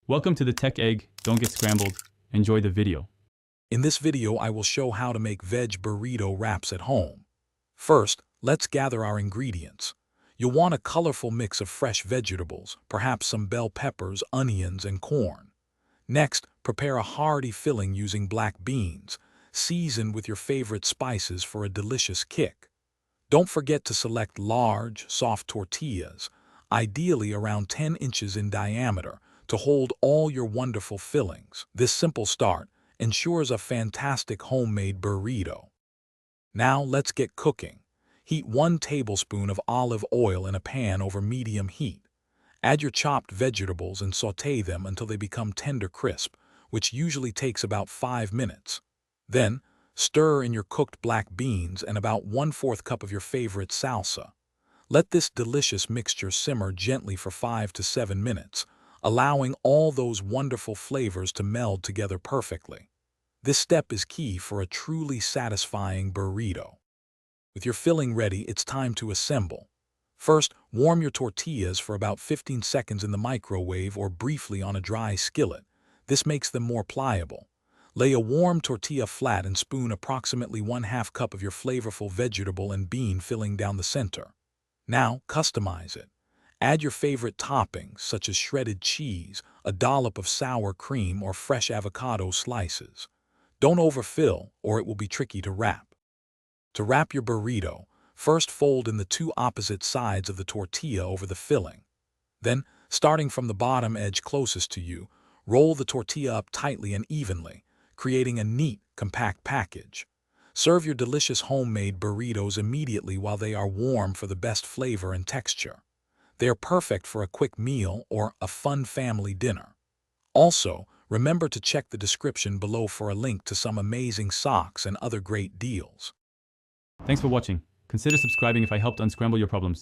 Welcome to the Tech Egg. Don't get scrambled. Enjoy the video. In this video, I will show how to make veg burrito wraps at home. First, let's gather our ingredients. You'll want a colorful mix of fresh vegetables, perhaps some bell peppers, onions, and corn. Next, prepare a hearty filling using black beans, seasoned with your favorite spices for a delicious kick. Don't forget to select large, soft tortillas, ideally around 10 inches in diameter, to hold all your wonderful fillings. This simple start ensures a fantastic homemade burrito. Now let's get cooking. Heat 1 tablespoon of olive oil in a pan over medium heat. Add your chopped vegetables and sauté them until they become tender crisp, which usually takes about 5 minutes. Then, stir in your cooked black beans and about 1/4 cup of your favorite salsa. Let this delicious mixture simmer gently for 5 to 7 minutes, allowing all those wonderful flavors to meld together perfectly. This step is key for a truly satisfying burrito. With your filling ready, it's time to assemble. First, warm your tortillas for about 15 seconds in the microwave or briefly on a dry skillet. This makes them more pliable. Lay a warm tortilla flat and spoon approximately 1/2 cup of your flavorful vegetable and bean filling down the center. Now, customize it. Add your favorite toppings, such as shredded cheese, a dollop of sour cream, or fresh avocado slices. Don't overfill, or it will be tricky to wrap. To wrap your burrito, first fold in the 2 opposite sides of the tortilla over the filling. Then, starting from the bottom edge closest to you, roll the tortilla up tightly and evenly, creating a neat, compact package. Serve your delicious homemade burritos immediately while they are warm for the best flavor and texture. They are perfect for a quick meal or a fun family dinner. Also, remember to check the description below for a link to some amazing socks and other great deals. Thanks for watching. Consider subscribing if I helped unscramble your problems.